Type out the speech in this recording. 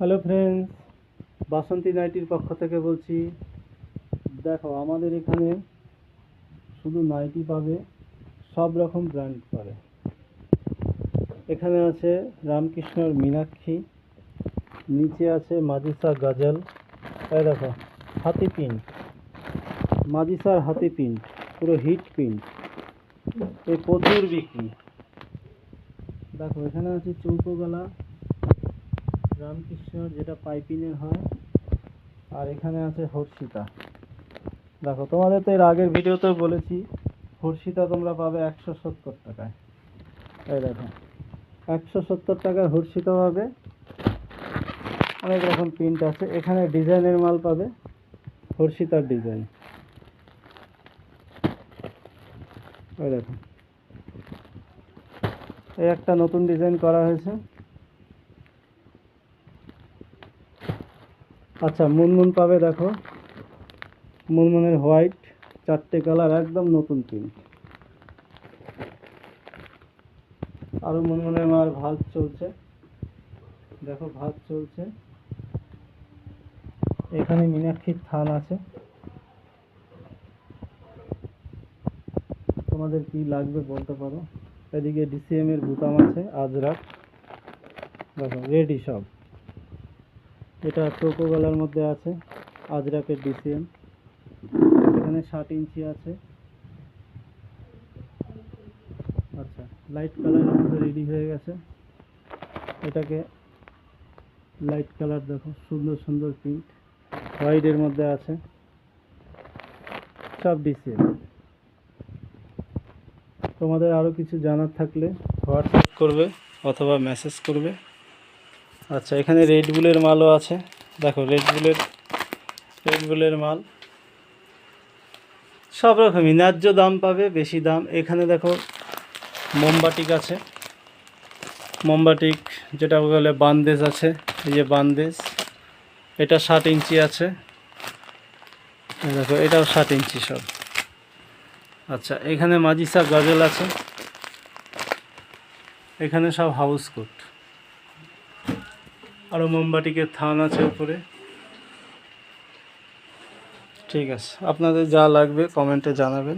Hello friends, বাসন্তী নাইটির পক্ষ থেকে বলছি। দেখো, আমাদের এখানে শুধু নাইটি পাবে, সব রকম ব্র্যান্ড পাবে। এখানে আছে রামকৃষ্ণর মীনাক্ষী, নিচে আছে মাজিসা গজল। এই দেখো, হাতি প্রিন্ট, মাজিসার হাতি প্রিন্ট, পুরো হিট প্রিন্ট, এই প্রচুর বিক্রি। দেখো, এখানে আছে চৌকো গলা রামকৃষ্ণর, যেটা পাইপিনের হয়। আর এখানে আছে হর্ষিতা। দেখো, তোমাদের তো এর আগের ভিডিওতেও বলেছি, হর্ষিতা তোমরা পাবে 170 টাকায়। এই দেখো, 170 টাকায় হর্ষিতা পাবে। অনেক রকম প্রিন্ট আছে। এখানে ডিজাইনের মাল পাবে, হর্ষিতার ডিজাইন। এই দেখো, এই একটা নতুন ডিজাইন করা হয়েছে। আচ্ছা, মুনমুন পাবে। দেখো, মুনমুনের হোয়াইট, 4টে কালার, একদম নতুন প্রিন্ট। আরও মুনমুনের মাল ভাঁজ চলছে। দেখো, ভাঁজ চলছে। এখানে মীনাক্ষীর থান আছে। তোমাদের কি লাগবে বলতে পারো। এদিকে ডিসিএম এর বোতাম আছে, আজরাক। দেখো, রেডি সব। এটা চৌকো গলার মধ্যে আছে, আজরাকের ডিসিএম। এখানে 60 ইঞ্চি আছে। আচ্ছা, লাইট কালারের মধ্যে রেডি হয়ে গেছে। এটাকে লাইট কালার, দেখো সুন্দর সুন্দর প্রিন্ট, হোয়াইটের মধ্যে আছে, সব ডিসিএম। তোমাদের আরও কিছু জানার থাকলে হোয়াটসঅ্যাপ করবে অথবা মেসেজ করবে। আচ্ছা, এখানে রেড বুলের মালও আছে। দেখো, রেড বুলের মাল সব রকমই, ন্যায্য দাম পাবে, বেশি দাম। এখানে দেখো, মোমবাটিক আছে, মোমবাটিক যেটা বলে বান্দেজ আছে। এই যে বান্দেজ, এটা 60 ইঞ্চি আছে। দেখো, এটাও 60 ইঞ্চি সব। আচ্ছা, এখানে মাজিসা গজল আছে। এখানে সব হাউস কোট। আরও মোমবাটিকের থান আছে উপরে। ঠিক আছে, আপনাদের যা লাগবে কমেন্টে জানাবেন।